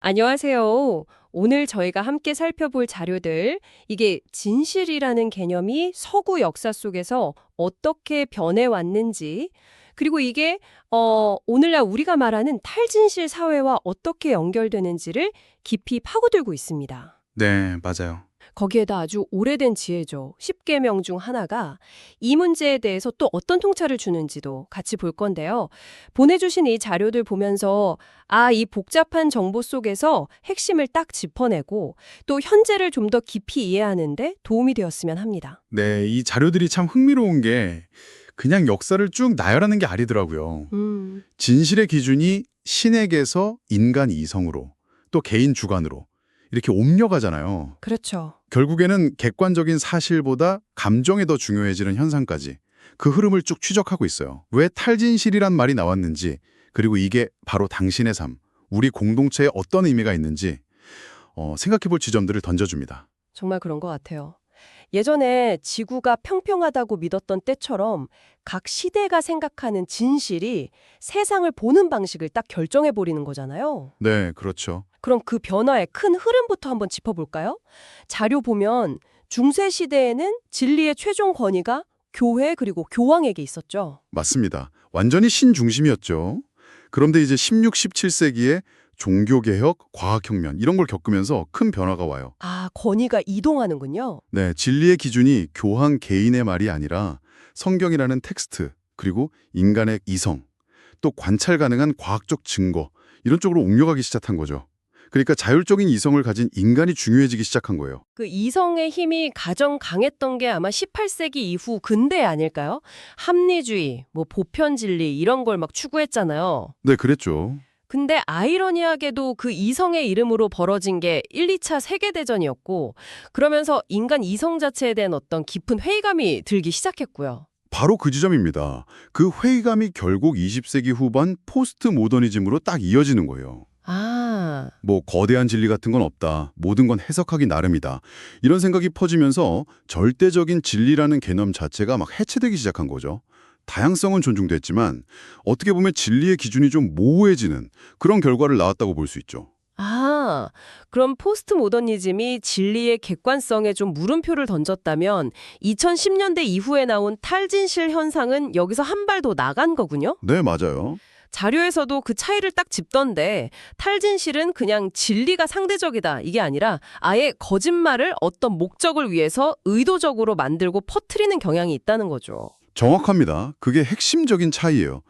안녕하세요. 오늘 저희가 함께 살펴볼 자료들, 이게 진실이라는 개념이 서구 역사 속에서 어떻게 변해왔는지, 그리고 이게 오늘날 우리가 말하는 탈진실 사회와 어떻게 연결되는지를 깊이 파고들고 있습니다. 네, 맞아요. 거기에다 아주 오래된 지혜죠. 10계명 중 하나가 이 문제에 대해서 또 어떤 통찰을 주는지도 같이 볼 건데요. 보내주신 이 자료들 보면서 이 복잡한 정보 속에서 핵심을 딱 짚어내고 또 현재를 좀 더 깊이 이해하는데 도움이 되었으면 합니다. 네, 이 자료들이 참 흥미로운 게 그냥 역사를 쭉 나열하는 게 아니더라고요. 진실의 기준이 신에게서 인간 이성으로 또 개인 주관으로 이렇게 옮겨가잖아요. 그렇죠. 결국에는 객관적인 사실보다 감정이 더 중요해지는 현상까지 그 흐름을 쭉 추적하고 있어요. 왜 탈진실이란 말이 나왔는지, 그리고 이게 바로 당신의 삶, 우리 공동체에 어떤 의미가 있는지 생각해 볼 지점들을 던져줍니다. 정말 그런 것 같아요. 예전에 지구가 평평하다고 믿었던 때처럼 각 시대가 생각하는 진실이 세상을 보는 방식을 딱 결정해버리는 거잖아요. 네, 그렇죠. 그럼 그 변화의 큰 흐름부터 한번 짚어볼까요? 자료 보면 중세 시대에는 진리의 최종 권위가 교회 그리고 교황에게 있었죠. 맞습니다. 완전히 신중심이었죠. 그런데 이제 16, 17세기에 종교개혁, 과학혁명 이런 걸 겪으면서 큰 변화가 와요. 권위가 이동하는군요. 네, 진리의 기준이 교황 개인의 말이 아니라 성경이라는 텍스트, 그리고 인간의 이성, 또 관찰 가능한 과학적 증거 이런 쪽으로 옮겨가기 시작한 거죠. 그러니까 자율적인 이성을 가진 인간이 중요해지기 시작한 거예요. 그 이성의 힘이 가장 강했던 게 아마 18세기 이후 근대 아닐까요? 합리주의, 보편 진리 이런 걸 막 추구했잖아요. 네, 그랬죠. 근데 아이러니하게도 그 이성의 이름으로 벌어진 게 1, 2차 세계대전이었고 그러면서 인간 이성 자체에 대한 어떤 깊은 회의감이 들기 시작했고요. 바로 그 지점입니다. 그 회의감이 결국 20세기 후반 포스트 모더니즘으로 딱 이어지는 거예요. 거대한 진리 같은 건 없다. 모든 건 해석하기 나름이다. 이런 생각이 퍼지면서 절대적인 진리라는 개념 자체가 막 해체되기 시작한 거죠. 다양성은 존중됐지만 어떻게 보면 진리의 기준이 좀 모호해지는 그런 결과를 낳았다고 볼 수 있죠. 그럼 포스트 모더니즘이 진리의 객관성에 좀 물음표를 던졌다면 2010년대 이후에 나온 탈진실 현상은 여기서 한 발 더 나간 거군요? 네, 맞아요. 자료에서도 그 차이를 딱 짚던데 탈진실은 그냥 진리가 상대적이다 이게 아니라 아예 거짓말을 어떤 목적을 위해서 의도적으로 만들고 퍼뜨리는 경향이 있다는 거죠. 정확합니다. 그게 핵심적인 차이예요.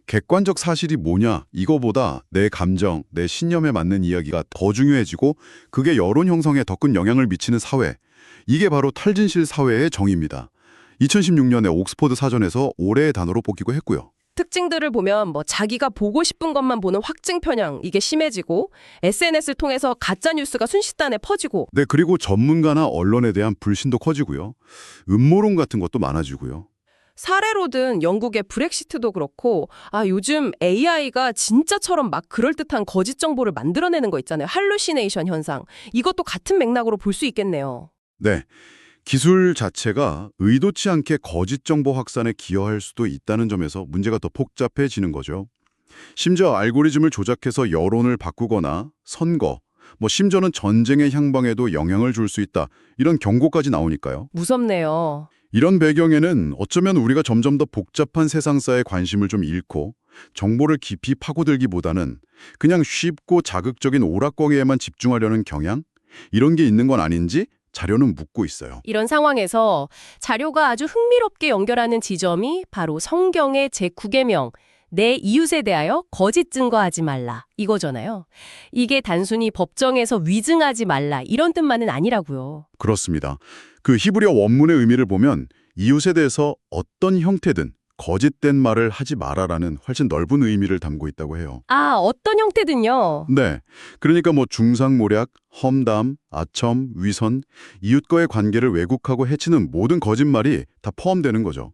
객관적 사실이 뭐냐 이거보다 내 감정, 내 신념에 맞는 이야기가 더 중요해지고 그게 여론 형성에 더 큰 영향을 미치는 사회. 이게 바로 탈진실 사회의 정의입니다. 2016년에 옥스퍼드 사전에서 올해의 단어로 뽑히고 했고요. 특징들을 보면 자기가 보고 싶은 것만 보는 확증 편향 이게 심해지고 SNS를 통해서 가짜 뉴스가 순식간에 퍼지고 네, 그리고 전문가나 언론에 대한 불신도 커지고요. 음모론 같은 것도 많아지고요. 사례로든 영국의 브렉시트도 그렇고 요즘 AI가 진짜처럼 막 그럴듯한 거짓 정보를 만들어내는 거 있잖아요. 할루시네이션 현상. 이것도 같은 맥락으로 볼 수 있겠네요. 네, 기술 자체가 의도치 않게 거짓 정보 확산에 기여할 수도 있다는 점에서 문제가 더 복잡해지는 거죠. 심지어 알고리즘을 조작해서 여론을 바꾸거나 선거, 심지어는 전쟁의 향방에도 영향을 줄 수 있다. 이런 경고까지 나오니까요. 무섭네요. 이런 배경에는 어쩌면 우리가 점점 더 복잡한 세상사에 관심을 좀 잃고 정보를 깊이 파고들기보다는 그냥 쉽고 자극적인 오락거리에만 집중하려는 경향? 이런 게 있는 건 아닌지 자료는 묻고 있어요. 이런 상황에서 자료가 아주 흥미롭게 연결하는 지점이 바로 성경의 제9계명 내 이웃에 대하여 거짓 증거하지 말라 이거잖아요. 이게 단순히 법정에서 위증하지 말라 이런 뜻만은 아니라고요. 그렇습니다. 그 히브리어 원문의 의미를 보면 이웃에 대해서 어떤 형태든 거짓된 말을 하지 마라라는 훨씬 넓은 의미를 담고 있다고 해요. 어떤 형태든요. 네. 그러니까 중상모략, 험담, 아첨, 위선, 이웃과의 관계를 왜곡하고 해치는 모든 거짓말이 다 포함되는 거죠.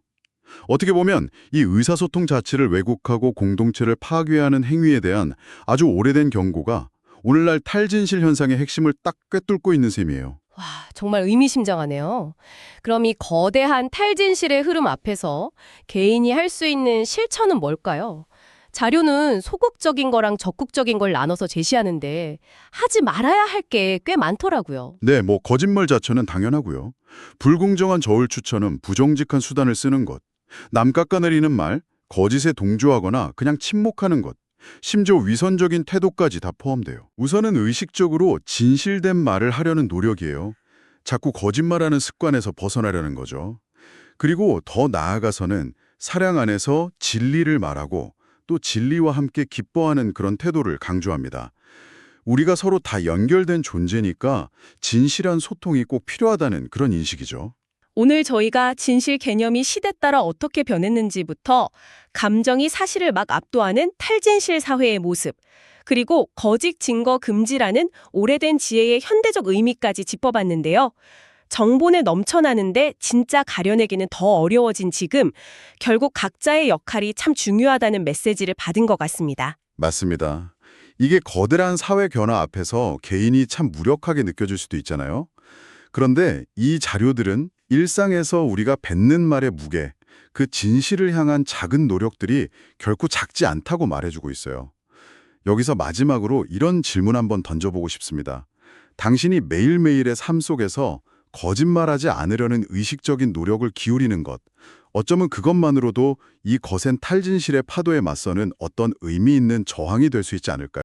어떻게 보면 이 의사소통 자체를 왜곡하고 공동체를 파괴하는 행위에 대한 아주 오래된 경고가 오늘날 탈진실 현상의 핵심을 딱 꿰뚫고 있는 셈이에요. 와, 정말 의미심장하네요. 그럼 이 거대한 탈진실의 흐름 앞에서 개인이 할 수 있는 실천은 뭘까요? 자료는 소극적인 거랑 적극적인 걸 나눠서 제시하는데 하지 말아야 할 게 꽤 많더라고요. 네, 뭐 거짓말 자체는 당연하고요. 불공정한 저울 추천은 부정직한 수단을 쓰는 것, 남 깎아내리는 말, 거짓에 동조하거나 그냥 침묵하는 것, 심지어 위선적인 태도까지 다 포함돼요. 우선은 의식적으로 진실된 말을 하려는 노력이에요. 자꾸 거짓말하는 습관에서 벗어나려는 거죠. 그리고 더 나아가서는 사량 안에서 진리를 말하고 또 진리와 함께 기뻐하는 그런 태도를 강조합니다. 우리가 서로 다 연결된 존재니까 진실한 소통이 꼭 필요하다는 그런 인식이죠. 오늘 저희가 진실 개념이 시대 따라 어떻게 변했는지부터 감정이 사실을 막 압도하는 탈진실 사회의 모습, 그리고 거짓 증거 금지라는 오래된 지혜의 현대적 의미까지 짚어봤는데요. 정보는 넘쳐나는데 진짜 가려내기는 더 어려워진 지금, 결국 각자의 역할이 참 중요하다는 메시지를 받은 것 같습니다. 맞습니다. 이게 거대한 사회 변화 앞에서 개인이 참 무력하게 느껴질 수도 있잖아요. 그런데 이 자료들은 일상에서 우리가 뱉는 말의 무게, 그 진실을 향한 작은 노력들이 결코 작지 않다고 말해주고 있어요. 여기서 마지막으로 이런 질문 한번 던져보고 싶습니다. 당신이 매일매일의 삶 속에서 거짓말하지 않으려는 의식적인 노력을 기울이는 것, 어쩌면 그것만으로도 이 거센 탈진실의 파도에 맞서는 어떤 의미 있는 저항이 될 수 있지 않을까요?